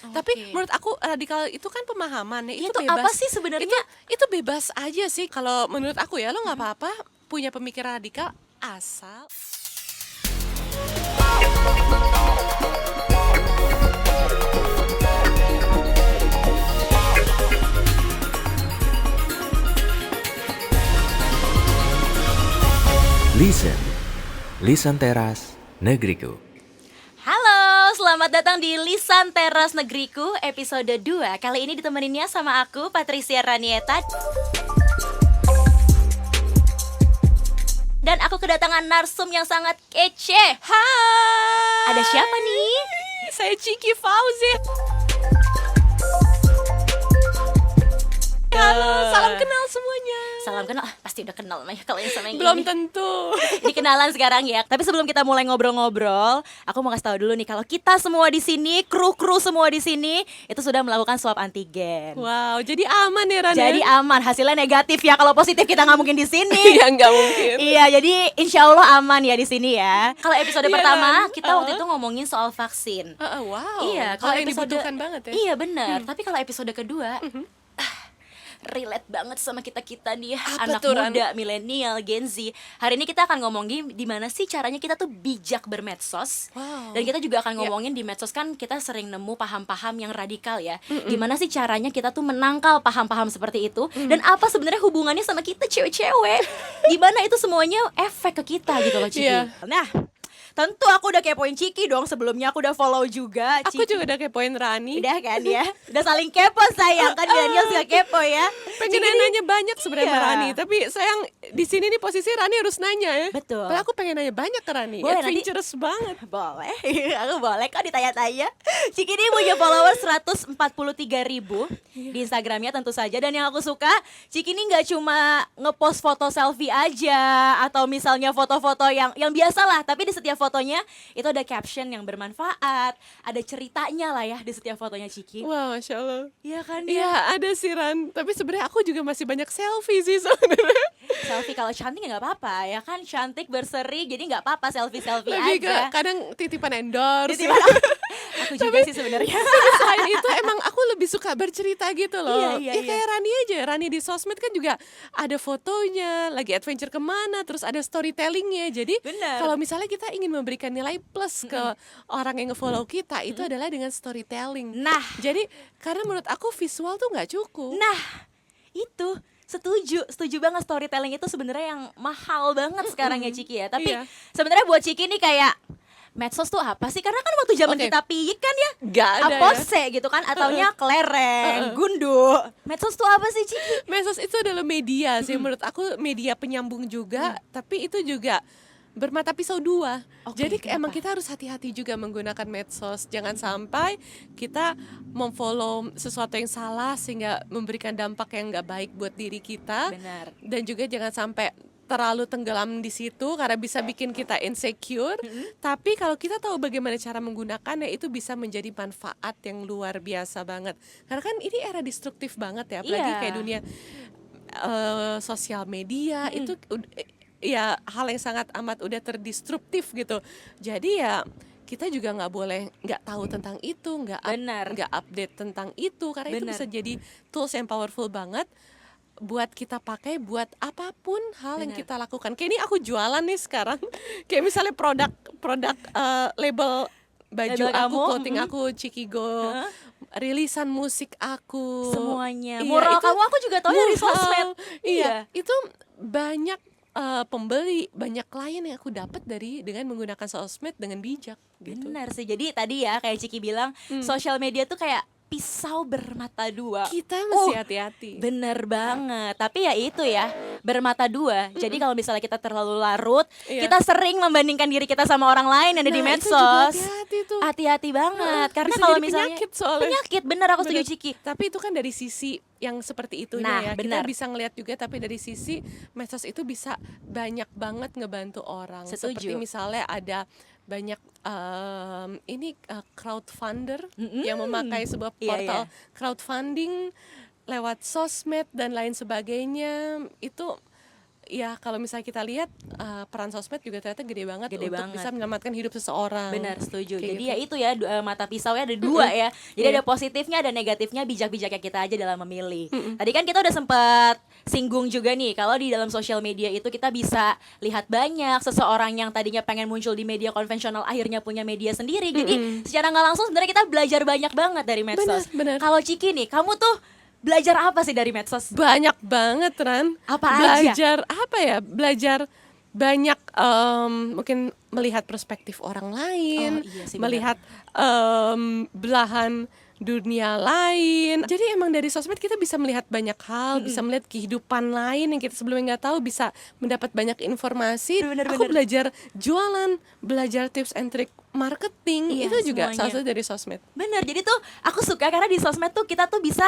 Tapi Oke. menurut aku radikal itu kan pemahaman ya, itu Itu bebas. apa sih sebenarnya? Itu bebas aja sih kalau menurut aku ya, lo nggak apa-apa punya pemikiran radikal asal. Lisan Teras Negeriku. Halo, selamat datang di Lisan Teras Negeriku episode 2. Kali ini ditemeninnya sama aku, Patricia Ranieta. Dan aku kedatangan narsum yang sangat kece. Hai. Ada siapa nih? Saya Ciki Fauzi. Halo, salam kenal semuanya. Salam kenal, pasti udah kenal Maya kalau yang sama yang Belum ini. tentu. Ini kenalan sekarang ya. Tapi sebelum kita mulai ngobrol-ngobrol, aku mau kasih tahu dulu nih kalau kita semua di sini, kru semua di sini itu sudah melakukan swab antigen. Wow, jadi aman ya Rana? Jadi aman, hasilnya negatif ya. Kalau positif kita nggak mungkin di sini. Iya, nggak mungkin. Iya, jadi insya Allah aman ya di sini ya. Kalau episode Iya pertama kan? kita waktu itu ngomongin soal vaksin. Wow. Iya, kalau yang dibutuhkan banget ya. Iya benar. Tapi kalau episode kedua, relate banget sama kita nih ya, Apa anak tuh, Ran? muda, milenial, Gen Z. Hari ini kita akan ngomongin di mana sih caranya kita tuh bijak bermedsos. Wow. Dan kita juga akan ngomongin di medsos kan kita sering nemu paham-paham yang radikal ya. Gimana sih caranya kita tuh menangkal paham-paham seperti itu, dan apa sebenarnya hubungannya sama kita cewek-cewek. Gimana itu semuanya efek ke kita gitu loh, Ciki. Iya. Nah, tentu aku udah kepoin Ciki dong, sebelumnya aku udah follow juga Aku Ciki. juga udah kepoin Rani. Udah kan ya, udah saling kepo sayang kan, milenial suka kepo ya. Pengen nanya banyak sebenarnya sama Iya. Rani, tapi sayang di sini nih posisi Rani harus nanya ya. Betul. Padahal aku pengen nanya banyak ke Rani. Boleh, nanti- Adventurous banget. Boleh, aku boleh kok ditanya-tanya. Ciki ini punya followers 143.000 di Instagramnya tentu saja. Dan yang aku suka, Ciki ini nggak cuma ngepost foto selfie aja, atau misalnya foto-foto yang biasa lah. Tapi di setiap fotonya itu ada caption yang bermanfaat, ada ceritanya lah ya di setiap fotonya Ciki. Wah, Masya Allah. Iya kan ya? Iya, ada sih Ran. Tapi sebenarnya aku juga masih banyak selfie sih sebenarnya. Selfie kalau cantik ya nggak apa-apa ya kan, cantik berseri jadi nggak apa-apa selfie Lebih ke aja. kadang titipan endorse. Titipan- aku juga sih sebenarnya. Tapi selain itu emang aku lebih suka bercerita gitu loh. Iya, Ya iya. kayak Rani aja. Rani di sosmed kan juga ada fotonya, lagi adventure kemana, terus ada storytellingnya. Jadi Benar. kalau misalnya kita ingin memberikan nilai plus ke orang yang nge-follow kita, itu adalah dengan storytelling. Nah. Jadi karena menurut aku visual tuh nggak cukup. Nah, itu setuju banget, storytelling itu sebenarnya yang mahal banget sekarang ya Ciki ya. Tapi Iya. sebenarnya buat Ciki nih kayak medsos tuh apa sih? Karena kan waktu zaman Oke. kita piyik kan ya, Nggak ada ya. apose gitu kan, ataunya kelereng, gundu. Medsos tuh apa sih Ciki? Medsos itu adalah media sih, menurut aku media penyambung juga, tapi itu juga bermata pisau dua. Oke, Jadi kenapa? emang kita harus hati-hati juga menggunakan medsos. Jangan sampai kita memfollow sesuatu yang salah sehingga memberikan dampak yang nggak baik buat diri kita. Benar. Dan juga jangan sampai terlalu tenggelam di situ karena bisa bikin kita insecure. Tapi kalau kita tahu bagaimana cara menggunakannya, itu bisa menjadi manfaat yang luar biasa banget. Karena kan ini era destruktif banget ya, apalagi Iya. kayak dunia sosial media itu ya hal yang sangat amat udah terdestruktif gitu. Jadi ya kita juga nggak boleh nggak tahu tentang itu, Benar. nggak update tentang itu, karena itu Benar. bisa jadi tools yang powerful banget buat kita pakai buat apapun hal yang Benar. kita lakukan. Kayak ini aku jualan nih sekarang. Kayak misalnya produk label baju Label aku, kamu, clothing aku, Cikigo, rilisan musik aku, Semuanya. Iya, Mural itu kamu aku juga tahu dari mural. sosmed. Iya, itu banyak pembeli, banyak klien yang aku dapat dengan menggunakan sosmed dengan bijak gitu. Benar sih. Jadi tadi ya kayak Ciki bilang, sosial media tuh kayak pisau bermata dua. Kita mesti hati-hati. Bener banget. Tapi ya itu ya, bermata dua. Jadi kalau misalnya kita terlalu larut, Iya. kita sering membandingkan diri kita sama orang lain yang ada di Nah, itu juga medsos. hati-hati tuh. Hati-hati banget. Karena Bisa kalau jadi misalnya penyakit soalnya. penyakit, bener aku setuju Bener. Ciki. Tapi itu kan dari sisi yang seperti itu Nah, ya. benar. Kita bisa ngelihat juga, tapi dari sisi medsos itu bisa banyak banget ngebantu orang. Setuju. Seperti misalnya ada banyak crowdfunder yang memakai sebuah Iya, portal iya. crowdfunding lewat sosmed dan lain sebagainya. Itu ya kalau misalnya kita lihat peran sosmed juga ternyata gede banget Gede untuk banget. bisa menyelamatkan hidup seseorang. Benar, setuju. Kayak Jadi gitu. ya itu ya mata pisaunya ada dua ya. Jadi Iya. ada positifnya, ada negatifnya, bijak-bijaknya kita aja dalam memilih. Tadi kan kita udah sempat singgung juga nih kalau di dalam sosial media itu kita bisa lihat banyak seseorang yang tadinya pengen muncul di media konvensional akhirnya punya media sendiri. Jadi secara nggak langsung sebenarnya kita belajar banyak banget dari medsos. Benar. Kalau Ciki nih, kamu tuh belajar apa sih dari medsos? Banyak banget, Ran. Apa aja? Belajar apa ya? Belajar banyak, mungkin melihat perspektif orang lain, Oh, iya sih, benar. melihat belahan dunia lain. Jadi emang dari sosmed kita bisa melihat banyak hal, bisa melihat kehidupan lain yang kita sebelumnya nggak tahu, bisa mendapat banyak informasi. Bener, Aku bener. belajar jualan, belajar tips and trick marketing, Iya, itu juga semuanya. salah satu dari sosmed. Bener, jadi tuh aku suka karena di sosmed tuh kita tuh bisa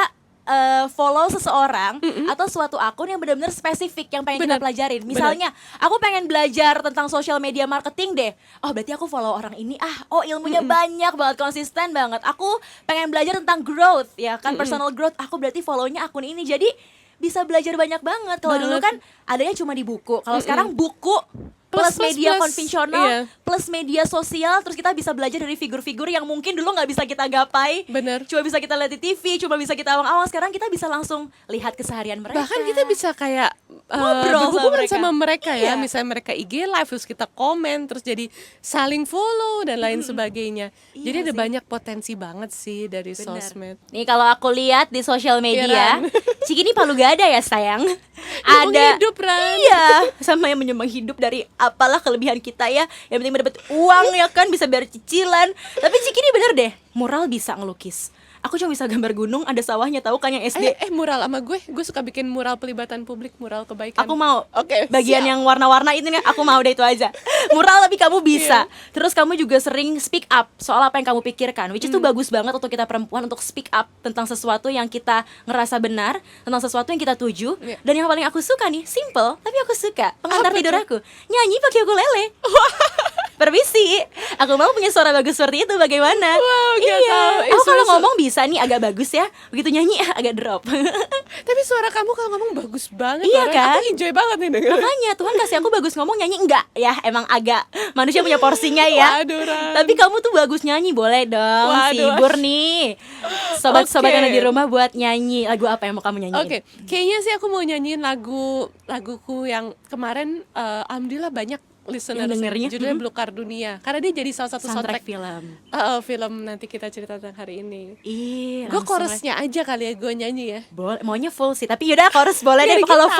follow seseorang atau suatu akun yang benar-benar spesifik yang pengen kita Bener. pelajarin. Misalnya, aku pengen belajar tentang social media marketing deh. Oh, berarti aku follow orang ini. Oh, ilmunya banyak banget, konsisten banget. Aku pengen belajar tentang growth, ya kan, personal growth. Aku berarti follownya akun ini. Jadi bisa belajar banyak banget. Kalau dulu kan adanya cuma di buku. Kalau sekarang buku plus media konvensional, iya. plus media sosial, terus kita bisa belajar dari figur-figur yang mungkin dulu nggak bisa kita gapai. Bener. Cuma bisa kita lihat di TV, cuma bisa kita awang-awang. Sekarang kita bisa langsung lihat keseharian mereka. Bahkan kita bisa kayak Ngobrol sama berhubungan mereka. sama mereka ya. Iya. Misalnya mereka IG live terus kita komen, terus jadi saling follow dan lain sebagainya. Iya Jadi ada sih. banyak potensi banget sih dari Bener. sosmed. Nih kalau aku lihat di sosial media, Ran. Ciki ini palu gada ya sayang. Nyambung hidup, Ran. Iya, sama yang menyumbang hidup dari apalah kelebihan kita ya. Yang penting dapat uang ya kan, bisa bayar cicilan. Tapi Ciki ini bener deh, mural bisa ngelukis. Aku cuma bisa gambar gunung, ada sawahnya, tahu kan yang SD. Mural sama gue suka bikin mural pelibatan publik, mural kebaikan. Aku mau. Oke, Bagian siap. yang warna-warna itu nih, aku mau deh itu aja. Mural tapi kamu bisa. Terus kamu juga sering speak up soal apa yang kamu pikirkan. Which is tuh bagus banget untuk kita perempuan untuk speak up tentang sesuatu yang kita ngerasa benar, tentang sesuatu yang kita tuju. Iya. Dan yang paling aku suka nih, simple tapi aku suka. Pengantar Apa tidur tuh? aku, nyanyi pakai ukulele. Permisi, aku mau punya suara bagus seperti itu. Bagaimana? Wow, gak iya. tahu. Aku kalau Suara- ngomong bisa nih agak bagus ya. Begitu nyanyi agak drop. Tapi suara kamu kalau ngomong bagus banget. Iya Ran. kan? Aku enjoy banget nih denger. Makanya Tuhan kasih aku bagus ngomong, nyanyi enggak ya, emang agak manusia punya porsinya ya. Waduh, Ran. Tapi kamu tuh bagus nyanyi, boleh dong. Waduh. Sibur nih sobat-sobat Oke. yang ada di rumah buat nyanyi. Lagu apa yang mau kamu nyanyiin? Oke, kayaknya sih aku mau nyanyiin laguku yang kemarin, alhamdulillah banyak listener Yang dengernya. judulnya Belukar Dunia, karena dia jadi salah satu Soundtrack soundtrack film. film nanti kita cerita tentang hari ini. Ih, Gue langsung chorusnya aja kali ya gue nyanyi ya. boleh, maunya full sih. Tapi yaudah chorus boleh deh. Iya, Kalau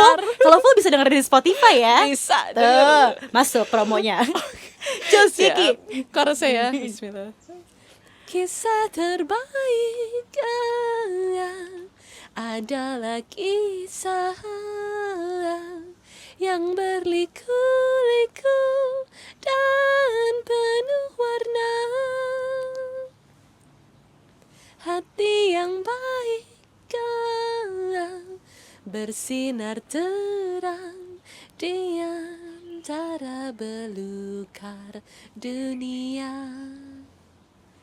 full bisa denger di Spotify ya. Bisa Tuh, masuk promonya. Cus Ciki. Chorusnya ya. Bismillah. Kisah terbaik adalah kisah yang berliku-liku dan penuh warna. Hati yang baik bersinar terang di antara belukar dunia.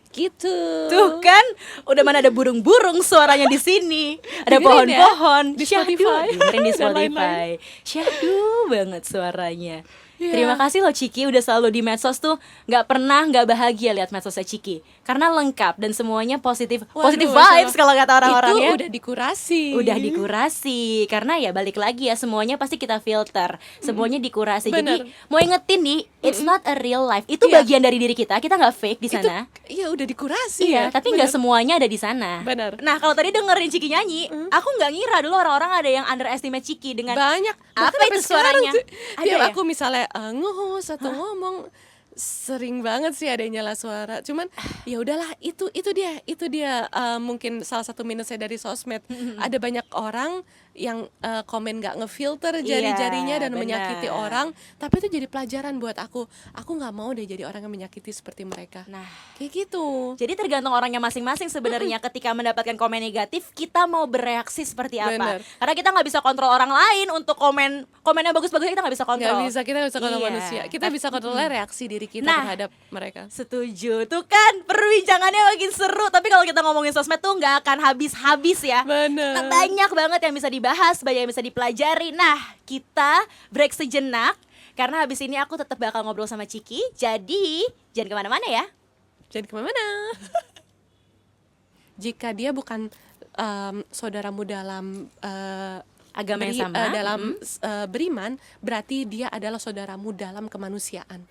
Gitu. Tuh kan, udah mana ada burung-burung suaranya di sini. Ada Dengerin pohon-pohon ya, di Syahdu. Spotify. Dengerin di Dan Spotify. Syahdu banget suaranya. Iya. Terima kasih loh Ciki udah selalu di medsos tuh nggak pernah nggak bahagia lihat medsosnya Ciki karena lengkap dan semuanya positif positive Waduh, vibes masalah. kalau kata orang-orang Itu ya. udah dikurasi. Udah dikurasi karena ya balik lagi ya semuanya pasti kita filter semuanya dikurasi. Bener. Jadi mau ingetin nih it's not a real life, itu Iya. bagian dari diri kita nggak fake di Itu sana. iya udah dikurasi Iya, ya. tapi nggak semuanya ada di sana. Benar. Nah, kalau tadi dengerin Ciki nyanyi, aku nggak ngira dulu orang-orang ada yang underestimate Ciki dengan Banyak. apa Bahkan itu sampai sekarang suaranya? sih, Ada tiap ya? aku misalnya nge-host atau ngomong sering banget sih ada yang nyala suara. Cuman ya udahlah, itu dia mungkin salah satu minusnya dari sosmed. Ada banyak orang yang komen nggak ngefilter jari-jarinya dan benar. menyakiti orang, tapi itu jadi pelajaran buat aku. Aku nggak mau deh jadi orang yang menyakiti seperti mereka. Nah, Kayak gitu. jadi tergantung orangnya masing-masing sebenarnya ketika mendapatkan komen negatif, kita mau bereaksi seperti apa. Bener. Karena kita nggak bisa kontrol orang lain untuk komennya bagus-bagus kita nggak bisa kontrol. Nggak bisa, kita nggak bisa kontrol Iya, manusia. Kita bisa kontrol reaksi diri kita Nah, terhadap mereka. Setuju. Tuh kan perbincangannya makin seru. Tapi kalau kita ngomongin sosmed tuh nggak akan habis-habis ya. Bener. Banyak banget yang bisa dibahas, banyak yang bisa dipelajari. Nah, kita break sejenak karena habis ini aku tetap bakal ngobrol sama Ciki. Jadi jangan kemana-mana ya. Jangan kemana-mana. Jika dia bukan saudaramu dalam Agama yang sama. beriman, berarti dia adalah saudaramu dalam kemanusiaan.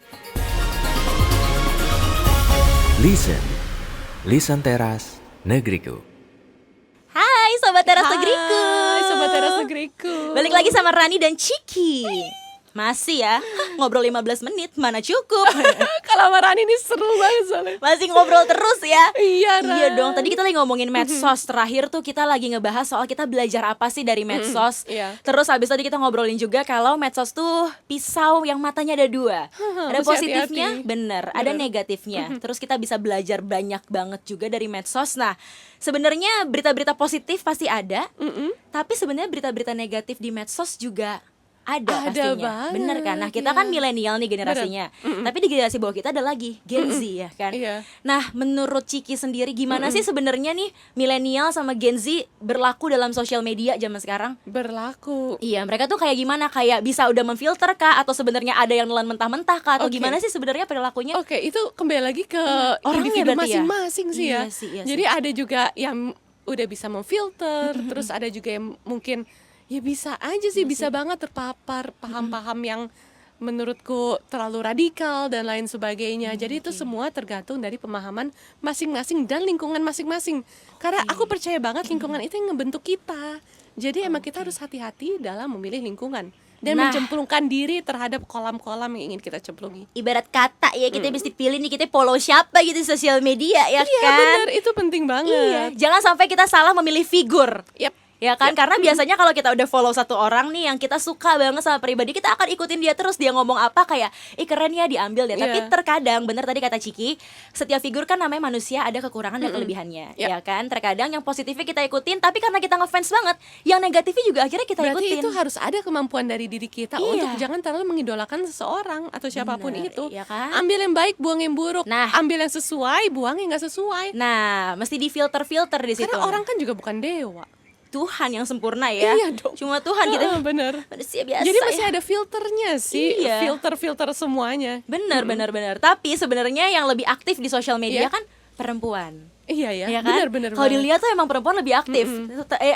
Listen Teras Negeriku. Hai Sobat Teras Negeriku. Hai Sobat Teras Negeriku. Balik lagi sama Rani dan Ciki. Masih ya, ngobrol 15 menit, mana cukup. Kalau sama Rani ini seru banget soalnya. Masih ngobrol terus ya. Iya, Iya Ran. dong, tadi kita lagi ngomongin medsos. Terakhir tuh kita lagi ngebahas soal kita belajar apa sih dari medsos. Iya. Terus habis tadi kita ngobrolin juga kalau medsos tuh pisau yang matanya ada dua. Ada mesti positifnya, hati-hati. bener. Ada negatifnya. Terus kita bisa belajar banyak banget juga dari medsos. Nah, sebenarnya berita-berita positif pasti ada. Tapi sebenarnya berita-berita negatif di medsos juga ada Ada pastinya. banget, Bener kan? Nah, kita iya. kan milenial nih generasinya. Tapi di generasi bawah kita ada lagi Gen Z ya kan. Iya. Nah, menurut Ciki sendiri gimana sih sebenarnya nih milenial sama Gen Z berlaku dalam sosial media zaman sekarang? Berlaku. Iya, mereka tuh kayak gimana? Kayak bisa udah memfilter kah atau sebenarnya ada yang nelan mentah-mentah kah atau Oke. gimana sih sebenarnya perilakunya? Oke, itu kembali lagi ke Orangnya individu berarti ya? masing-masing sih ya. Iya sih, iya Jadi ada juga yang udah bisa memfilter, terus ada juga yang mungkin ya bisa aja sih, bisa banget terpapar paham-paham yang menurutku terlalu radikal dan lain sebagainya. Jadi itu semua tergantung dari pemahaman masing-masing dan lingkungan masing-masing. Karena aku percaya banget lingkungan itu yang ngebentuk kita. Jadi emang kita harus hati-hati dalam memilih lingkungan dan Nah. mencemplungkan diri terhadap kolam-kolam yang ingin kita cemplungi. Ibarat kata ya kita mesti pilih nih kita follow siapa gitu di sosial media ya Iya kan? benar, itu penting banget. Iya, jangan sampai kita salah memilih figur. Yap. Ya kan, karena biasanya kalau kita udah follow satu orang nih yang kita suka banget sama pribadi, kita akan ikutin dia terus, dia ngomong apa kayak keren ya, diambil deh. Tapi Iya. terkadang bener tadi kata Ciki, setiap figur kan namanya manusia ada kekurangan dan kelebihannya. Yap. Ya kan, terkadang yang positifnya kita ikutin, tapi karena kita ngefans banget, yang negatifnya juga akhirnya kita Berarti ikutin. itu harus ada kemampuan dari diri kita Iya. untuk jangan terlalu mengidolakan seseorang atau siapapun Bener, itu. ya kan? Ambil yang baik, buang yang buruk. Nah. Ambil yang sesuai, buang yang nggak sesuai. Nah, mesti difilter-filter di situ. Karena orang kan juga bukan dewa. Tuhan yang sempurna ya. Iya dong. Cuma Tuhan kita Bener. manusia biasa. Jadi masih ya. ada filternya sih, Iya. filter semuanya. Bener. Tapi sebenarnya yang lebih aktif di sosial media Iya. kan perempuan. Iya ya, Ya kan? bener. Kalau dilihat tuh emang perempuan lebih aktif.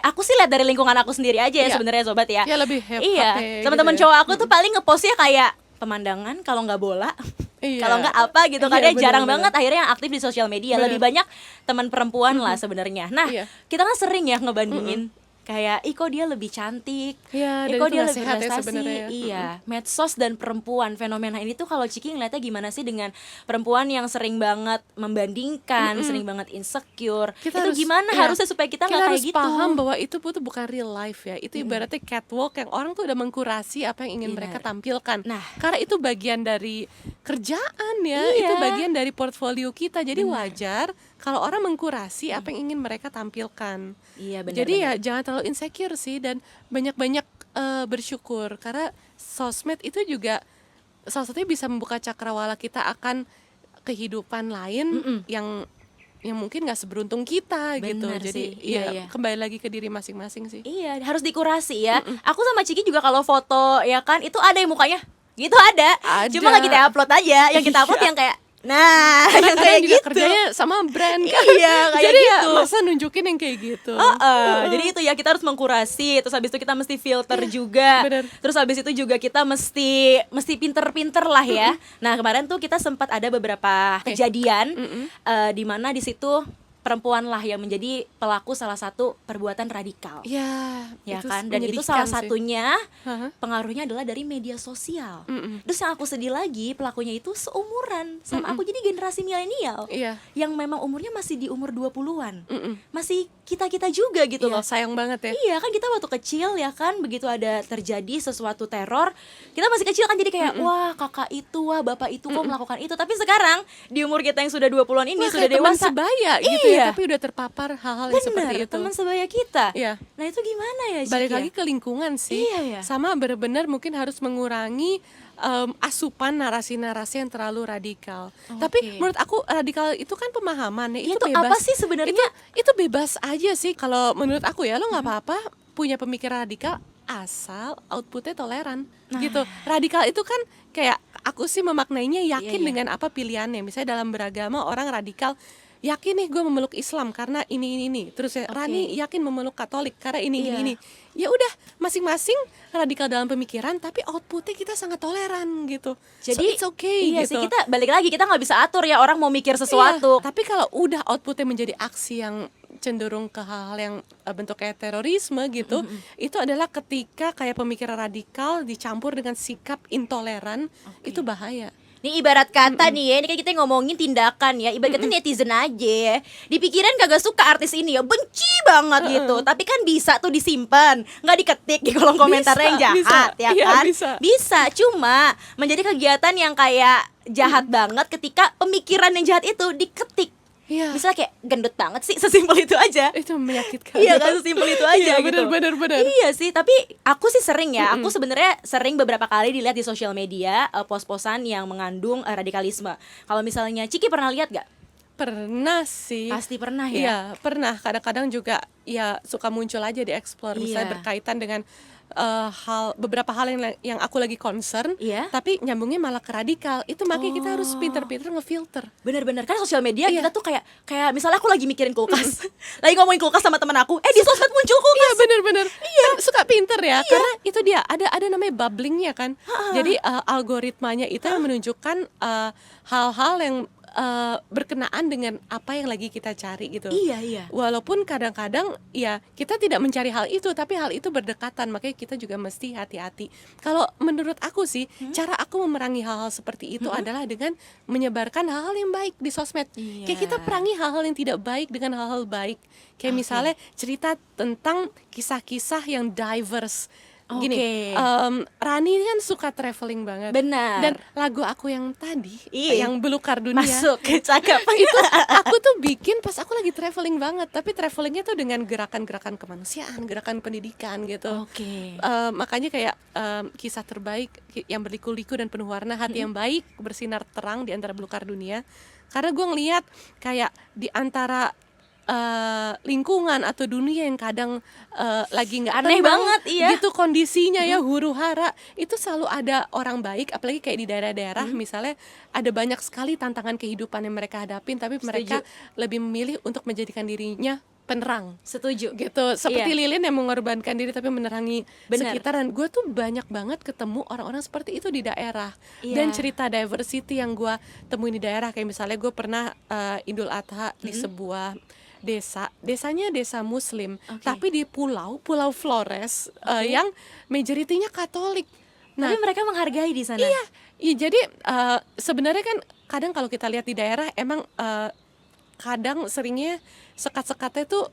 Aku sih lihat dari lingkungan aku sendiri aja ya Iya. sebenarnya sobat ya. Ya, lebih hip-hop Iya. ya, Teman-teman gitu ya. cowok aku tuh paling ngepostnya kayak pemandangan kalau nggak bola. Iya. Kalau nggak apa gitu kan Iya, dia jarang bener-bener. banget akhirnya yang aktif di sosial media. Bener. Lebih banyak teman perempuan lah sebenarnya. Nah, Iya. kita kan sering ya ngebandingin kayak kok dia lebih cantik, Iya, dan kok itu dia nggak lebih sehat ya prestasi. sebenarnya. Iya, medsos dan perempuan, fenomena ini tuh kalau Ciki ngeliatnya gimana sih dengan perempuan yang sering banget membandingkan, sering banget insecure. Itu gimana iya. harusnya supaya kita nggak kayak harus gitu? paham bahwa itu tuh bukan real life ya. Itu ibaratnya catwalk yang orang tuh udah mengkurasi apa yang ingin mereka tampilkan. Nah. Karena itu bagian dari kerjaan ya, Iya. itu bagian dari portfolio kita. Jadi wajar kalau orang mengkurasi apa yang ingin mereka tampilkan. Iya benar. Jadi ya jangan terlalu insecure sih, dan banyak-banyak bersyukur karena sosmed itu juga salah satunya bisa membuka cakrawala kita akan kehidupan lain yang mungkin nggak seberuntung kita gitu. Bener Jadi sih, iya, iya. kembali lagi ke diri masing-masing sih. Iya, harus dikurasi ya. Aku sama Ciki juga kalau foto ya kan itu ada yang mukanya gitu ada. Ada. Cuma lagi kita upload aja. Yang kita upload Iya. yang kayak nah, yang Kadang kayak juga gitu. kerjanya sama brand kan. Iya, kayak Jadi gitu. ya masa nunjukin yang kayak gitu. Jadi itu ya kita harus mengkurasi. Terus habis itu kita mesti filter juga. bener. Terus habis itu juga kita mesti pinter-pinter lah ya. Nah kemarin tuh kita sempat ada beberapa kejadian di mana di situ perempuan lah yang menjadi pelaku salah satu perbuatan radikal. Ya, Ya itu kan, dan itu salah menyedihkan sih. satunya Haha. pengaruhnya adalah dari media sosial. Terus yang aku sedih lagi pelakunya itu seumuran sama aku, jadi generasi milenial Iya. yang memang umurnya masih di umur 20-an. Masih kita-kita juga gitu Iya, loh. sayang banget ya. Iya kan kita waktu kecil ya kan, begitu ada terjadi sesuatu teror, kita masih kecil kan jadi kayak wah kakak itu, wah bapak itu kok melakukan itu. Tapi sekarang di umur kita yang sudah 20-an ini Wah, sudah kayak teman dewasa. sebaya gitu Iya. ya, tapi udah terpapar hal-hal yang seperti Bener, itu. teman sebaya kita. Iya. Nah itu gimana ya Cik Balik ya? lagi ke lingkungan sih. Iya, ya. Sama benar-benar mungkin harus mengurangi asupan narasi-narasi yang terlalu radikal. Tapi menurut aku radikal itu kan pemahaman ya, Itu bebas. apa sih sebenarnya? Itu bebas aja sih kalau menurut aku ya, lo nggak apa-apa punya pemikiran radikal asal outputnya toleran gitu. Radikal itu kan kayak aku sih memaknainya yakin Iya. dengan apa pilihannya. Misalnya dalam beragama orang radikal yakin nih gue memeluk Islam karena ini. Terus ya, Rani yakin memeluk Katolik karena ini. Ya udah, masing-masing radikal dalam pemikiran, tapi outputnya kita sangat toleran gitu. Jadi so it's okay iya gitu. sih, kita balik lagi, kita nggak bisa atur ya orang mau mikir sesuatu. Iya, tapi kalau udah outputnya menjadi aksi yang cenderung ke hal-hal yang bentuk kayak terorisme gitu, itu adalah ketika kayak pemikiran radikal dicampur dengan sikap intoleran, itu bahaya. Nih ibarat kata nih ya, ini kan kita ngomongin tindakan ya, ibarat kata netizen aja ya. Di pikiran kagak suka artis ini ya, benci banget gitu. Tapi kan bisa tuh disimpan, nggak diketik di kolom komentar yang jahat ya Iya, kan? bisa. Cuma menjadi kegiatan yang kayak jahat banget ketika pemikiran yang jahat itu diketik. Iya. Misalnya kayak gendut banget sih, sesimpel itu aja. Itu menyakitkan. Iya kan, sesimpel itu aja Iya, gitu. benar. Iya sih, tapi aku sih sering ya. Aku sebenarnya sering beberapa kali dilihat di sosial media pos-posan yang mengandung radikalisme. Kalau misalnya Ciki pernah lihat gak? Pernah sih. Pasti pernah ya. Iya, pernah. Kadang-kadang juga ya suka muncul aja di explore, misalnya Iya. berkaitan dengan beberapa hal yang aku lagi concern, Iya. tapi nyambungnya malah ke radikal. Itu makanya kita harus pinter-pinter ngefilter. Bener-bener kan sosial media Iya. kita tuh kayak misalnya aku lagi mikirin kulkas, lagi ngomongin kulkas sama teman aku, di sosmed muncul kulkas. Iya, bener-bener. Kan suka pinter ya, karena itu dia ada namanya bubblingnya kan. Jadi algoritmanya itu yang menunjukkan hal-hal yang berkenaan dengan apa yang lagi kita cari gitu. Iya. Walaupun kadang-kadang ya kita tidak mencari hal itu, tapi hal itu berdekatan, makanya kita juga mesti hati-hati. Kalau menurut aku sih, cara aku memerangi hal-hal seperti itu adalah dengan menyebarkan hal-hal yang baik di sosmed. Iya. Kayak kita perangi hal-hal yang tidak baik dengan hal-hal baik. Kayak misalnya cerita tentang kisah-kisah yang diverse. Gini, Oke. Rani kan suka traveling banget. Benar. Dan lagu aku yang tadi, Iya. yang Belukar Dunia, Masuk ke cakep. itu aku tuh bikin pas aku lagi traveling banget, tapi travelingnya tuh dengan gerakan-gerakan kemanusiaan, gerakan pendidikan gitu. Oke. Makanya kayak kisah terbaik yang berliku-liku dan penuh warna, hati yang baik bersinar terang di antara belukar dunia. Karena gue ngeliat kayak di antara lingkungan atau dunia yang kadang lagi nggak Aneh tenang banget, iya. gitu kondisinya ya, huru hara, itu selalu ada orang baik, apalagi kayak di daerah-daerah misalnya ada banyak sekali tantangan kehidupan yang mereka hadapin, tapi mereka lebih memilih untuk menjadikan dirinya penerang Setuju. gitu, seperti Iya. Lilin yang mengorbankan diri tapi menerangi Benar. sekitaran. Gue tuh banyak banget ketemu orang-orang seperti itu di daerah. Iya. Dan cerita diversity yang gue temuin di daerah, kayak misalnya gue pernah Idul Adha di sebuah desanya desa Muslim, Oke. tapi di Pulau Flores yang majoritinya Katolik. Tapi mereka menghargai di sana. Iya, jadi sebenarnya kan kadang kalau kita lihat di daerah emang kadang seringnya sekat-sekatnya tuh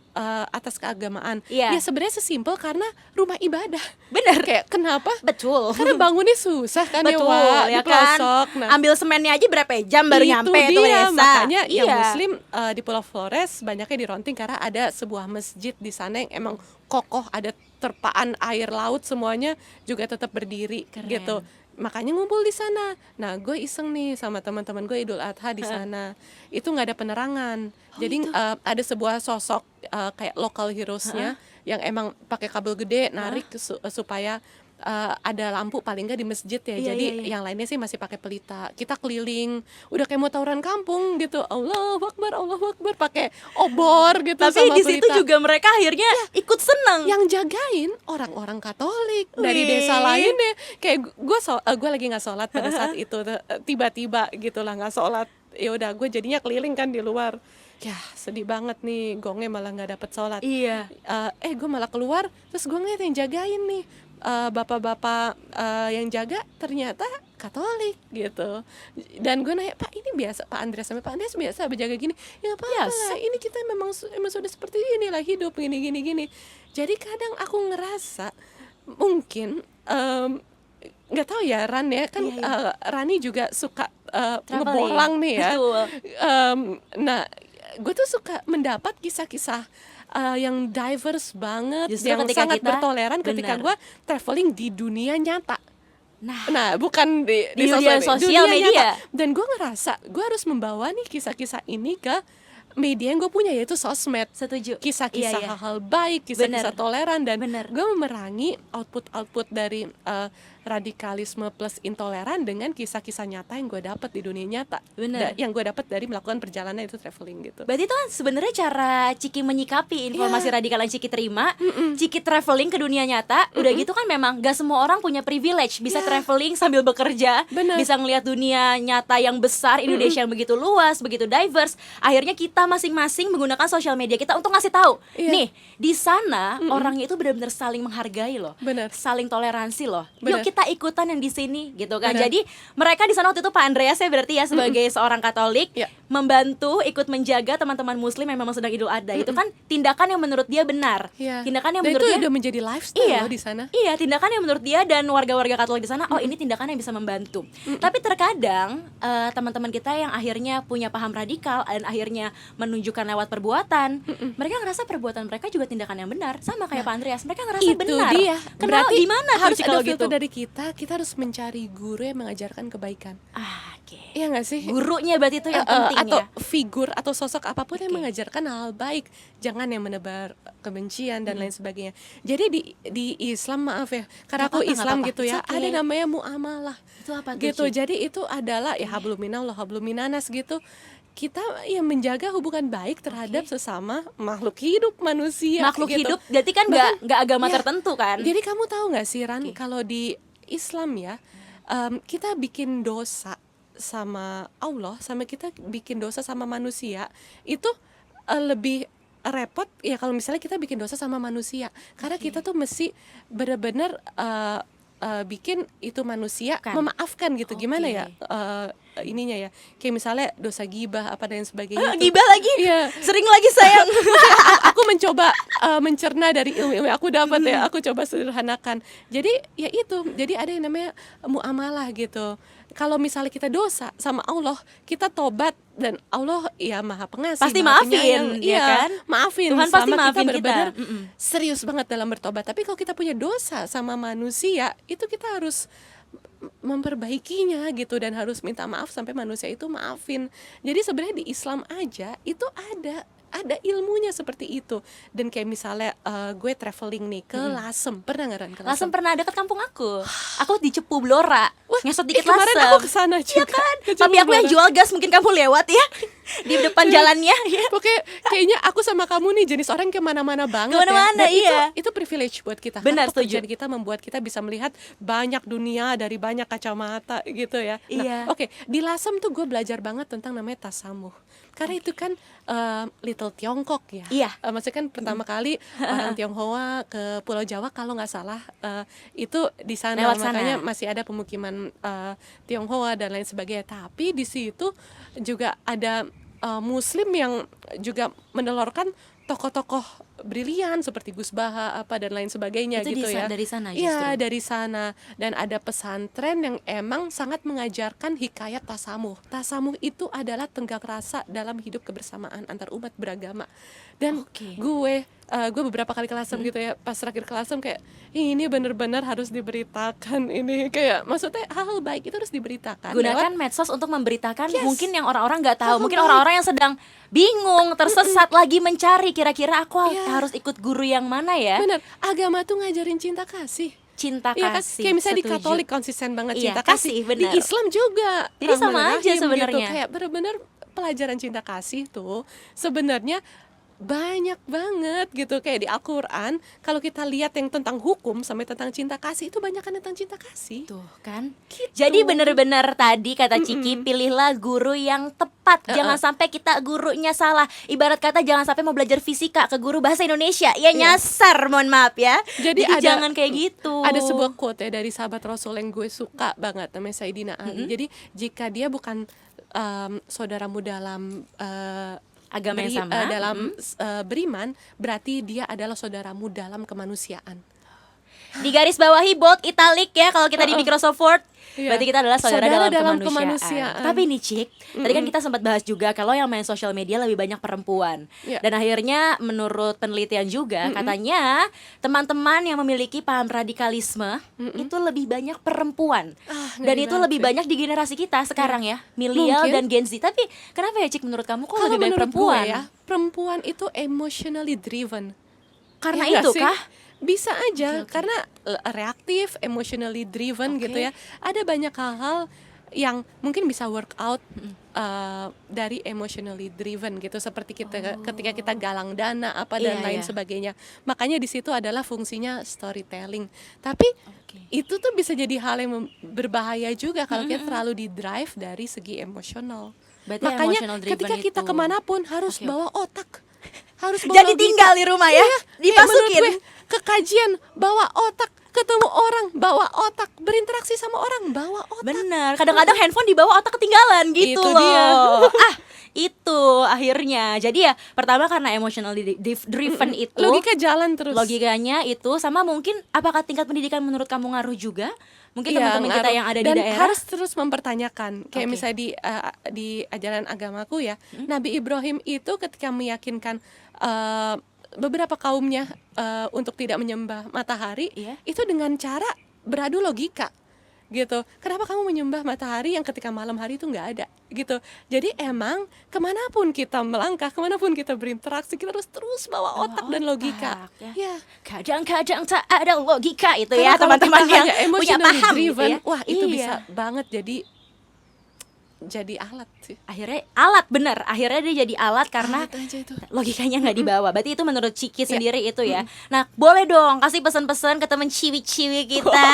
atas keagamaan. Iya. Ya sebenarnya sesimpel karena rumah ibadah. Bener. Kayak kenapa? Betul. Karena bangunnya susah kan ya, Betul Wak, ya di pelosok. kan. Ambil semennya aja berapa jam baru itu nyampe dia, tuh desa. makanya yang Iya. Muslim di Pulau Flores banyaknya di Ronting karena ada sebuah masjid di sana yang emang kokoh, ada terpaan air laut, semuanya juga tetap berdiri. Keren. Gitu. Makanya ngumpul di sana. Nah, gue iseng nih sama teman-teman gue Idul Adha di sana. Itu nggak ada penerangan. Jadi ada sebuah sosok kayak local heroes-nya yang emang pakai kabel gede narik supaya ada lampu paling nggak di masjid ya. Iya, Jadi iya. yang lainnya sih masih pakai pelita. Kita keliling, udah kayak mau tawuran kampung gitu. Allahu Akbar, pakai obor gitu Tapi sama di situ pelita. juga mereka akhirnya ikut seneng. Yang jagain orang-orang Katolik dari Wih. desa lainnya. Kayak gue lagi nggak sholat pada saat itu, tiba-tiba gitulah nggak sholat. Ya udah, gue jadinya keliling kan di luar. Ya sedih banget nih, gongnya malah nggak dapet sholat. Iya. Gue malah keluar, terus gue ngeliat yang jagain nih, bapak-bapak yang jaga ternyata Katolik gitu. Dan gue nanya, Pak ini biasa, Pak Andreas biasa berjaga gini? Ya nggak apa-apa lah, ini kita memang sudah seperti inilah hidup, gini. Jadi kadang aku ngerasa mungkin nggak tahu ya Ran ya kan, Iya. Rani juga suka Traveling. ngebolang nih ya. Betul. Nah, gue tuh suka mendapat kisah-kisah yang diverse banget, Justru yang ketika sangat kita- bertoleran ketika benar. gue traveling di dunia nyata. Nah, bukan di dunia sosial media. nyata. Dan gue ngerasa gue harus membawa nih kisah-kisah ini ke media yang gue punya, yaitu sosmed. setuju. Kisah-kisah Iya. hal-hal baik, kisah-kisah Bener. toleran, dan Bener. gue memerangi output dari radikalisme plus intoleran dengan kisah-kisah nyata yang gue dapat di dunia nyata. Bener. Yang gue dapat dari melakukan perjalanan itu traveling gitu. Berarti itu kan sebenarnya cara Ciki menyikapi informasi radikal yang Ciki terima. Ciki traveling ke dunia nyata. Udah gitu kan memang gak semua orang punya privilege bisa traveling sambil bekerja. Bener. Bisa ngelihat dunia nyata yang besar, Indonesia yang begitu luas, begitu diverse. Akhirnya kita masing-masing menggunakan sosial media kita untuk ngasih tahu. Iya. Nih, di sana orangnya itu benar-benar saling menghargai loh. Bener. Saling toleransi loh. Bener. Yuk kita ikutan yang di sini gitu kan. Bener. Jadi mereka di sana waktu itu Pak Andreas ya berarti ya sebagai seorang Katolik Iya. membantu ikut menjaga teman-teman muslim yang memang sedang Idul Adha. Itu kan tindakan yang menurut dia benar. Iya. Tindakan yang Dan menurut itu dia udah menjadi lifestyle iya, loh di sana. Iya, tindakan yang menurut dia dan warga-warga Katolik di sana, oh ini tindakan yang bisa membantu. Tapi terkadang teman-teman kita yang akhirnya punya paham radikal dan akhirnya menunjukkan lewat perbuatan, mereka ngerasa perbuatan mereka juga tindakan yang benar, sama kayak Pak Andreas. Mereka ngerasa Itu benar. dia. Kenapa? Berarti Gimana tuh harus Ci, ada kalau filter gitu? dari kita harus mencari guru yang mengajarkan kebaikan. Oke. Iya nggak sih? Gurunya berarti itu yang penting atau ya. figur atau sosok apapun yang Oke. mengajarkan hal baik, jangan yang menebar kebencian dan lain sebagainya. Jadi di Islam, maaf ya, karena Nggak aku apa-apa, Islam nggak gitu apa-apa. ya, It's okay. ada namanya muamalah Itu apa tuh, gitu. Ci? Jadi itu adalah ya hablum minallah hablum minanas gitu. Kita yang menjaga hubungan baik terhadap sesama makhluk hidup manusia. Makhluk gitu. hidup berarti kan nggak agama Iya. tertentu kan. Jadi kamu tahu nggak sih Ran, Oke. kalau di Islam ya, kita bikin dosa sama Allah, sama kita bikin dosa sama manusia itu lebih repot ya kalau misalnya kita bikin dosa sama manusia, karena kita tuh mesti benar-benar bikin itu manusia memaafkan gitu. Gimana ya ininya ya, kayak misalnya dosa gibah apa dan sebagainya itu. Gibah lagi? Iya. Sering lagi sayang. Aku mencoba mencerna dari ilmu yang aku dapat ya, aku coba sederhanakan. Jadi ya itu, jadi ada yang namanya muamalah gitu. Kalau misalnya kita dosa sama Allah, kita tobat dan Allah ya maha pengasih, Pasti maha maafin, penyayang. ya Iya, kan? maafin. Tuhan pasti Selama maafin kita. benar-benar serius banget dalam bertobat. Tapi kalau kita punya dosa sama manusia, itu kita harus memperbaikinya gitu, dan harus minta maaf sampai manusia itu maafin. Jadi sebenarnya di Islam aja itu ada ilmunya seperti itu. Dan kayak misalnya gue traveling nih ke Lasem, pernah nggak Ran ke Lasem? Lasem pernah dekat kampung aku. Aku di Cepu Blora. Ngesot dikit kemarin Lasem. aku kesana juga. Iya kan? Ke Tapi aku yang Cepu jual gas, mungkin kamu lewat ya di depan jalannya. Ya. Pokoknya kayaknya aku sama kamu nih jenis orang yang kemana-mana banget Kemana-mana, ya. Dan iya. itu privilege buat kita. Benar, Karena pekerjaan setuju. kita membuat kita bisa melihat banyak dunia dari banyak kacamata gitu ya. Iya. Oke, di Lasem tuh gue belajar banget tentang namanya tasamuh. Karena itu kan Little Tiongkok ya. Iya. Maksudnya kan pertama kali orang Tionghoa ke Pulau Jawa kalau nggak salah itu di sana. Lewat sana. Makanya masih ada pemukiman Tionghoa dan lain sebagainya. Tapi di situ juga ada Muslim yang juga menelurkan tokoh-tokoh brilian seperti Gus Baha apa dan lain sebagainya Itu gitu ya. dari sana justru. Iya, dari sana. Dan ada pesantren yang emang sangat mengajarkan hikayat tasamuh. Tasamuh itu adalah tenggang rasa dalam hidup kebersamaan antar umat beragama. Dan Oke. gue beberapa kali ke Lasem gitu ya, pas terakhir ke Lasem kayak ini benar-benar harus diberitakan, ini kayak maksudnya hal-hal baik itu harus diberitakan. Gunakan medsos untuk memberitakan Yes. mungkin yang orang-orang nggak tahu, Hal-hal mungkin baik. orang-orang yang sedang bingung, tersesat lagi mencari kira-kira aku Iya. harus ikut guru yang mana ya? Bener, agama tuh ngajarin cinta kasih. Cinta Iya kan? kasih. Kayak misalnya di setuju. Katolik konsisten banget Iya, cinta kasih, kasih. benar. Di Islam juga. Jadi sama Rahman aja Rahim sebenarnya. Gitu. Kayak bener-bener pelajaran cinta kasih tuh sebenarnya banyak banget gitu. Kayak di Al-Quran kalau kita lihat yang tentang hukum sampai tentang cinta kasih, itu banyak kan tentang cinta kasih. Tuh kan. Gitu. Jadi bener-bener tadi kata Ciki, pilihlah guru yang tepat. Jangan sampai kita gurunya salah. Ibarat kata jangan sampai mau belajar fisika ke guru bahasa Indonesia, ya nyasar, mohon maaf ya. Jadi ada- jangan kayak gitu. Ada sebuah quote ya dari sahabat Rasul yang gue suka banget, namanya Sayyidina Ali. Jadi jika dia bukan saudaramu dalam Agama yang sama. dalam beriman, berarti dia adalah saudaramu dalam kemanusiaan. Di garis bawahi bold italic ya kalau kita di Microsoft Word. Iya. Berarti kita adalah saudara, dalam kemanusiaan. Tapi nih Cik, tadi kan kita sempat bahas juga kalau yang main sosial media lebih banyak perempuan. Iya. Dan akhirnya menurut penelitian juga katanya teman-teman yang memiliki paham radikalisme itu lebih banyak perempuan. Dan ngeri itu banget lebih sih. banyak di generasi kita sekarang ya, milenial Mungkin. dan Gen Z. Tapi kenapa ya Cik menurut kamu kok Kalau lebih banyak menurut perempuan? gue ya, perempuan itu emotionally driven. Karena Ya nggak itu sih? kah? Bisa aja karena reaktif, emotionally driven gitu ya. Ada banyak hal-hal yang mungkin bisa work out dari emotionally driven gitu, seperti kita ketika kita galang dana apa dan Iya, lain iya. sebagainya. Makanya di situ adalah fungsinya storytelling. Tapi itu tuh bisa jadi hal yang berbahaya juga kalau kita terlalu di drive dari segi emosional. Berarti Makanya emotional driven ketika kita itu. kemanapun harus bawa otak, harus bawa Jadi logika. tinggal di rumah ya, Iya, dimasukin. menurut gue, ke kajian bawa otak, ketemu orang bawa otak, berinteraksi sama orang bawa otak. Bener, kadang-kadang handphone dibawa otak ketinggalan gitu Itu loh. dia. Itu akhirnya. Jadi ya pertama karena emotional driven itu. Logika jalan terus. Logikanya itu sama mungkin apakah tingkat pendidikan menurut kamu ngaruh juga? Mungkin Iya, teman-teman kita ngaruh. yang ada Dan di daerah harus terus mempertanyakan. Kayak Oke. misalnya di ajaran agamaku ya, Nabi Ibrahim itu ketika meyakinkan beberapa kaumnya untuk tidak menyembah matahari, Iya. itu dengan cara beradu logika gitu. Kenapa kamu menyembah matahari yang ketika malam hari itu nggak ada gitu. Jadi emang kemanapun kita melangkah, kemanapun kita berinteraksi, kita harus terus bawa otak dan logika. otak, ya. Ya. kadang-kadang tak ada logika itu Karena ya kalau teman-teman kita yang hanya punya emotionally paham gitu driven, ya. wah itu Iya. bisa banget jadi alat sih. Akhirnya alat, bener, akhirnya dia jadi alat karena Alat aja itu. logikanya nggak dibawa. Berarti itu menurut Ciki sendiri itu ya. Nah, boleh dong kasih pesan-pesan ke teman ciwi-ciwi kita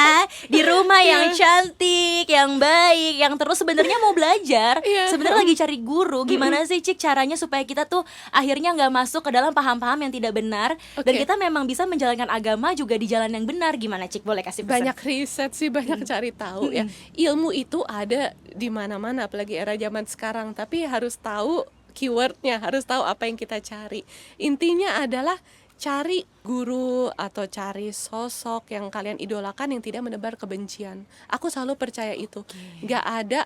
di rumah yang cantik, yang baik, yang terus sebenarnya mau belajar, Iya. sebenarnya lagi cari guru. Gimana sih Cik caranya supaya kita tuh akhirnya nggak masuk ke dalam paham-paham yang tidak benar dan Oke. kita memang bisa menjalankan agama juga di jalan yang benar. Gimana Cik? Boleh kasih pesan? Banyak riset sih, banyak cari tahu ya. Ilmu itu ada di mana-mana, apalagi era zaman sekarang. Tapi harus tahu keywordnya, harus tahu apa yang kita cari. Intinya adalah cari guru atau cari sosok yang kalian idolakan yang tidak menebar kebencian. Aku selalu percaya itu. Gak ada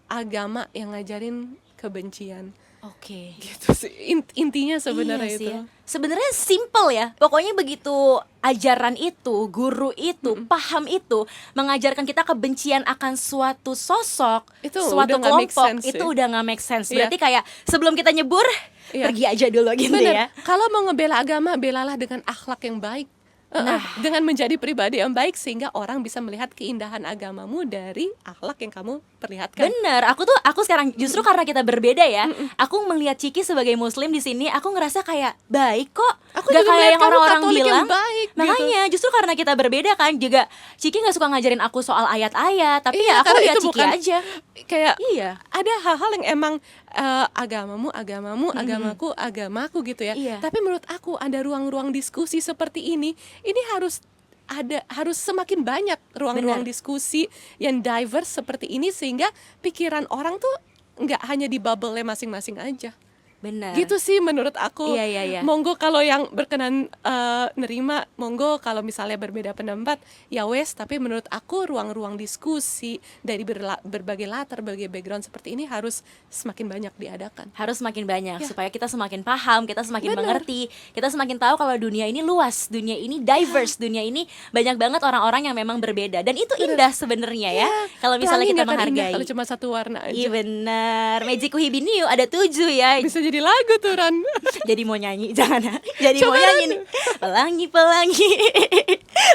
agama yang ngajarin kebencian. Oke. Gitu sih. Intinya sebenarnya Iya sih itu. ya. Sebenarnya simple ya. Pokoknya begitu ajaran itu, guru itu, paham itu mengajarkan kita kebencian akan suatu sosok, Itu suatu udah nggak make kelompok, sense itu sih. udah nggak make sense. Iya. Berarti kayak sebelum kita nyebur, Iya. pergi aja dulu gitu Bener. ya. Kalau mau ngebela agama, belalah dengan akhlak yang baik. Dengan menjadi pribadi yang baik sehingga orang bisa melihat keindahan agamamu dari akhlak yang kamu perlihatkan. Bener, aku sekarang justru karena kita berbeda ya, aku melihat Ciki sebagai muslim di sini, aku ngerasa kayak baik kok, Aku gak juga kayak melihat yang kamu orang-orang Katolik yang bilang. baik, gitu. Makanya justru karena kita berbeda kan, juga Ciki nggak suka ngajarin aku soal ayat-ayat, tapi Iya, ya aku karena lihat itu Ciki bukan- aja. Kayak Iya. ada hal-hal yang emang agamamu, agamaku gitu ya. Iya. Tapi menurut aku ada ruang-ruang diskusi seperti ini harus semakin banyak ruang-ruang Benar. diskusi yang diverse seperti ini sehingga pikiran orang tuh nggak hanya di bubble-nya masing-masing aja. Benar. Gitu sih menurut aku. Iya. Monggo kalau yang berkenan nerima, monggo kalau misalnya berbeda pendapat, ya wes. Tapi menurut aku ruang-ruang diskusi dari berbagai latar, berbagai background seperti ini harus semakin banyak diadakan. Harus semakin banyak Ya. supaya kita semakin paham, kita semakin Benar. mengerti, kita semakin tahu kalau dunia ini luas, dunia ini diverse, dunia ini banyak banget orang-orang yang memang berbeda dan itu indah sebenarnya ya. Kalau misalnya Pelangi kita nggak akan indah menghargai. kalau cuma satu warna aja. Iya benar. Magic Hibiniu ada 7 ya. Bisa jadi lagu tuh Ran. Jadi mau nyanyi jangan. Jadi mau Coba, nyanyi nih. Pelangi.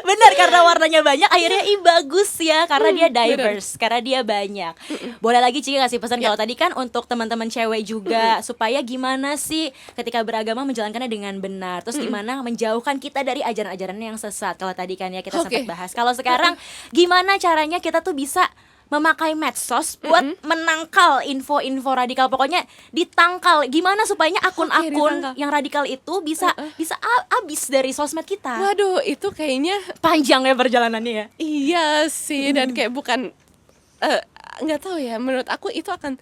Benar karena warnanya banyak akhirnya bagus ya karena dia diverse, karena dia banyak. Boleh lagi Ciki kasih pesan kalau tadi kan untuk teman-teman cewek juga supaya gimana sih ketika beragama menjalankannya dengan benar. Terus gimana menjauhkan kita dari ajaran-ajaran yang sesat. Kalau tadi kan ya kita Oke. sempat bahas. Kalau sekarang gimana caranya kita tuh bisa memakai medsos buat menangkal info-info radikal, pokoknya ditangkal. Gimana supaya akun-akun ditangkal. yang radikal itu bisa habis dari sosmed kita. Waduh, itu kayaknya Panjang ya perjalanannya ya. iya sih, dan kayak bukan nggak tahu ya, menurut aku itu akan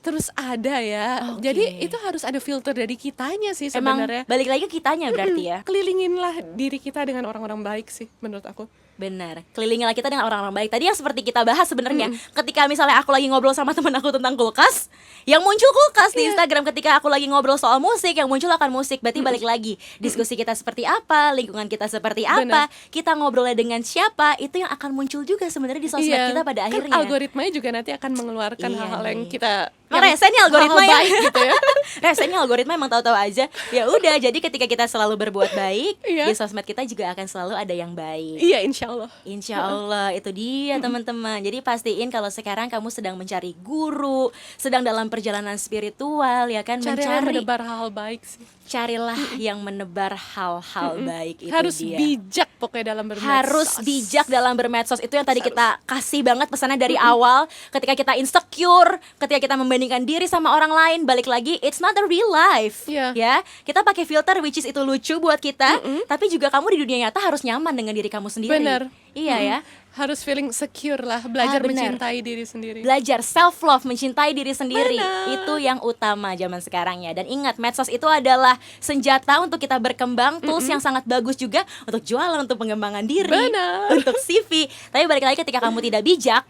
terus ada ya. Oke. Jadi itu harus ada filter dari kitanya sih Emang sebenarnya. balik lagi ke kitanya berarti ya. Kelilinginlah diri kita dengan orang-orang baik sih menurut aku. Benar, kelilingilah kita dengan orang-orang baik. Tadi yang seperti kita bahas sebenarnya, ketika misalnya aku lagi ngobrol sama temen aku tentang kulkas, yang muncul kulkas di Instagram. Ketika aku lagi ngobrol soal musik, yang muncul akan musik. Berarti balik lagi, diskusi kita seperti apa, lingkungan kita seperti apa, kita ngobrolnya dengan siapa, itu yang akan muncul juga sebenarnya di sosmed kita pada kan akhirnya. algoritmanya juga nanti akan mengeluarkan Iya hal-hal yang nih. kita Emang rese nih algoritma hal-hal ya. baik gitu ya. Rese nih algoritma emang tahu-tahu aja. Ya udah, jadi ketika kita selalu berbuat baik, Iya. di sosmed kita juga akan selalu ada yang baik. Iya, insya Allah. Insya Allah, itu dia teman-teman. Jadi pastiin kalau sekarang kamu sedang mencari guru, sedang dalam perjalanan spiritual, ya kan, Carilah mencari, menebar hal baik sih. carilah yang menebar hal-hal baik. Itu Harus dia. bijak pokoknya dalam bermedsos. Harus bijak dalam bermedsos. Itu yang tadi kita kasih banget pesannya dari awal. Ketika kita insecure, ketika kita membandingkan diri sama orang lain, balik lagi, it's not a real life. Iya. Ya, kita pakai filter which is itu lucu buat kita, tapi juga kamu di dunia nyata harus nyaman dengan diri kamu sendiri. Benar. Iya ya. Harus feeling secure lah, belajar benar. mencintai diri sendiri. Belajar self love, mencintai diri sendiri. Benar. Itu yang utama zaman sekarang ya. Dan ingat, medsos itu adalah senjata untuk kita berkembang, tools yang sangat bagus juga untuk jualan, untuk pengembangan diri, Benar. untuk CV. Tapi balik lagi, ketika kamu tidak bijak,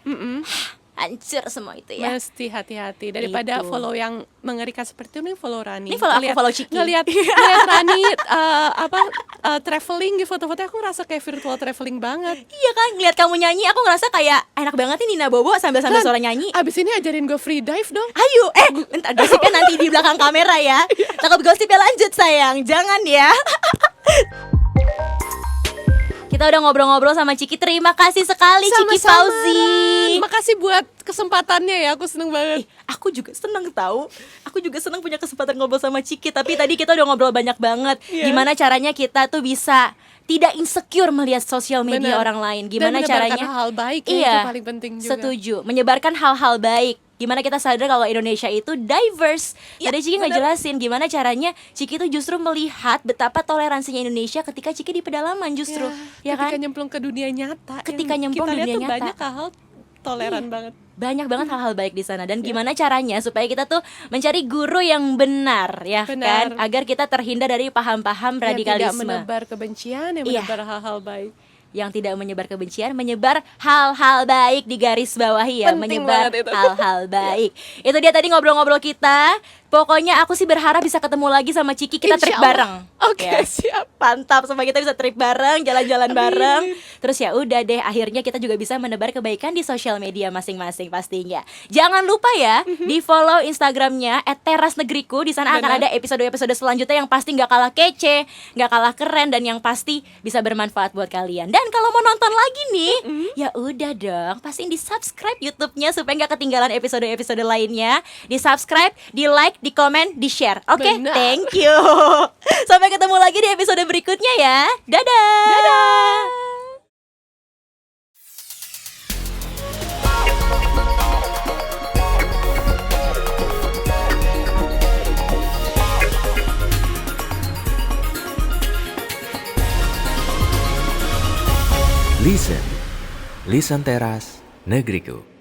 hancur semua itu ya. Mesti hati-hati daripada Itu. follow yang mengerikan seperti itu, nih follow Rani. Ini follow aku, follow Ciki. Ngelihat Rani traveling di foto-fotonya, aku ngerasa kayak virtual traveling banget. Iya kan, ngeliat kamu nyanyi, aku ngerasa kayak enak banget nih Nina Bobo sambil-sambil Kan, suara nyanyi. Abis ini ajarin gue free dive dong. Ayo, bentar, gosipnya nanti di belakang kamera ya. Cakep gosipnya lanjut sayang, jangan ya. Kita udah ngobrol-ngobrol sama Ciki. Terima kasih sekali Ciki Sama-sama, Fauzi. Ran. Makasih buat kesempatannya ya, aku seneng banget. Aku juga seneng tahu. Aku juga seneng punya kesempatan ngobrol sama Ciki. Tapi tadi kita udah ngobrol banyak banget. Iya. Gimana caranya kita tuh bisa tidak insecure melihat sosial media Benar. orang lain. Dan Gimana menyebarkan caranya? hal baik ya, Iya, itu paling penting juga. Setuju. Menyebarkan hal-hal baik. Gimana kita sadar kalau Indonesia itu diverse. Ya, Tadi Ciki ngejelasin gimana caranya Ciki tuh justru melihat betapa toleransinya Indonesia ketika Ciki di pedalaman justru. Ya ketika kan? nyemplung ke dunia nyata. Ketika yang nyemplung kita lihat dunia tuh nyata. banyak hal toleran banget. Banyak banget hal-hal baik di sana. Dan gimana caranya supaya kita tuh mencari guru yang benar, ya Benar. kan? Agar kita terhindar dari paham-paham Yang tidak radikalisme. menebar kebencian, yang Iya. menebar hal-hal baik. Yang tidak menyebar kebencian, menyebar hal-hal baik, di garis bawahi ya, Penting menyebar banget itu. hal-hal baik. Itu dia tadi ngobrol-ngobrol kita. Pokoknya aku sih berharap bisa ketemu lagi sama Ciki, kita trip Insya Allah. bareng. Oke, Ya. siap. Mantap, supaya kita bisa trip bareng, jalan-jalan Amin. bareng. Terus ya udah deh, akhirnya kita juga bisa menebar kebaikan di sosial media masing-masing pastinya. Jangan lupa ya, di follow Instagramnya @terasnegriku. Di sana akan Benar. ada episode-episode selanjutnya yang pasti nggak kalah kece, nggak kalah keren, dan yang pasti bisa bermanfaat buat kalian. Dan kalau mau nonton lagi nih, ya udah dong, pastiin di subscribe YouTube-nya supaya nggak ketinggalan episode-episode lainnya. Di subscribe, di like, di komen, di share. Oke, Benar. thank you. Sampai ketemu lagi di episode berikutnya ya. Dadah. Dadah. Listen Teras Negriku.